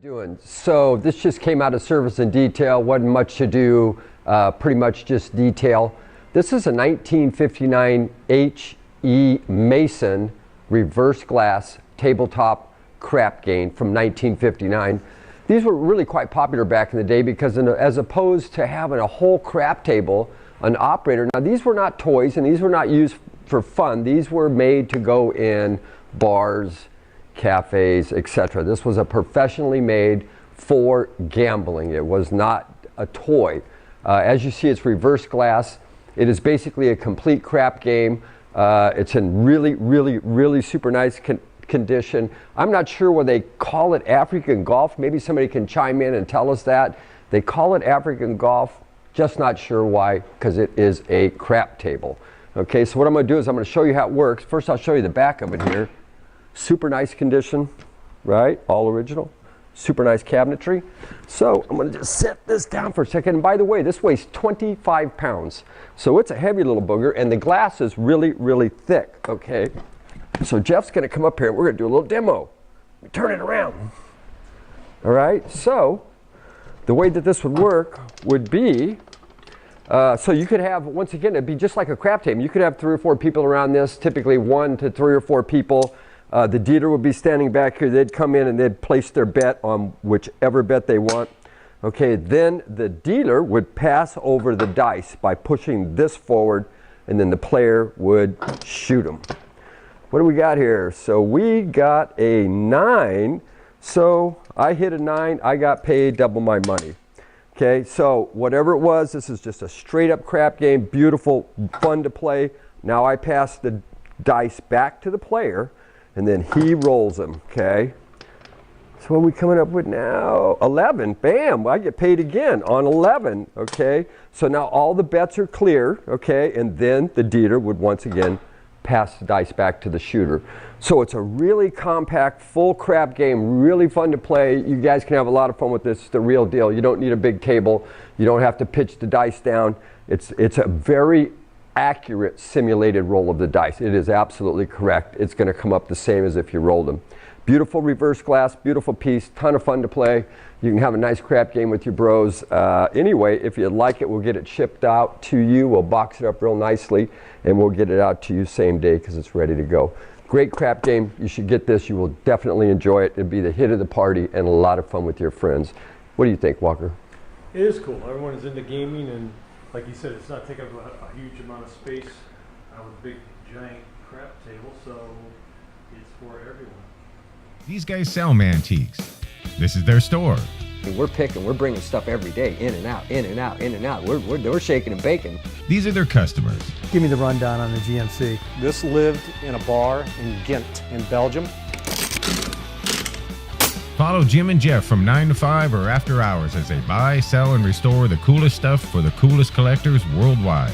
Doing? So this just came out of service and detail, wasn't much to do, pretty much just detail. This is a 1959 H.E. Mason reverse glass tabletop crap game from 1959. These were really quite popular back in the day because as opposed to having a whole crap table, an operator, now these were not toys and these were not used for fun. These were made to go in bars, cafes, etc. This was a professionally made for gambling. It was not a toy. As you see, it's reverse glass. It is basically a complete crap game. It's in really super nice condition. I'm not sure why they call it African golf. Maybe somebody can chime in and tell us that. They call it African golf, just not sure why, because it is a crap table. Okay, so what I'm going to do is I'm going to show you how it works. First, I'll show you the back of it here. Super nice condition, right? All original. Super nice cabinetry. So I'm going to just set this down for a second. And by the way, this weighs 25 pounds. So it's a heavy little booger, and the glass is really thick, okay? So Jeff's going to come up here, and we're going to do a little demo. Turn it around. All right, so the way that this would work would be, so you could have, once again, it'd be just like a crap table. You could have 3 or 4 people around this, typically 1 to 3 or 4 people. The dealer would be standing back here. They'd come in and they'd place their bet on whichever bet they want. Okay, then the dealer would pass over the dice by pushing this forward, and then the player would shoot them. What do we got here? So we got a 9. So I hit a 9. I got paid double my money. Okay, so whatever it was, this is just a straight up crap game. Beautiful, fun to play. Now I pass the dice back to the player, and then he rolls them, okay? So what are we coming up with now? 11, bam, I get paid again on 11, okay? So now all the bets are clear, okay? And then the dealer would once again pass the dice back to the shooter. So it's a really compact, full crap game, really fun to play. You guys can have a lot of fun with this. It's the real deal. You don't need a big table. You don't have to pitch the dice down. It's a very accurate simulated roll of the dice. It is absolutely correct. It's going to come up the same as if you rolled them. Beautiful reverse glass, beautiful piece, ton of fun to play. You can have a nice crap game with your bros. Anyway, if you'd like it, we'll get it shipped out to you. We'll box it up real nicely, and we'll get it out to you same day because it's ready to go. Great crap game. You should get this. You will definitely enjoy it. It'll be the hit of the party and a lot of fun with your friends. What do you think, Walker? It is cool. Everyone is into gaming, and like you said, it's not taking up a huge amount of space on a big, giant crap table, so it's for everyone. These guys sell Mantiques. This is their store. We're bringing stuff every day, in and out, in and out, in and out. We're shaking and baking. These are their customers. Give me the rundown on the GMC. This lived in a bar in Ghent in Belgium. Follow Jim and Jeff from 9 to 5 or after hours as they buy, sell, and restore the coolest stuff for the coolest collectors worldwide.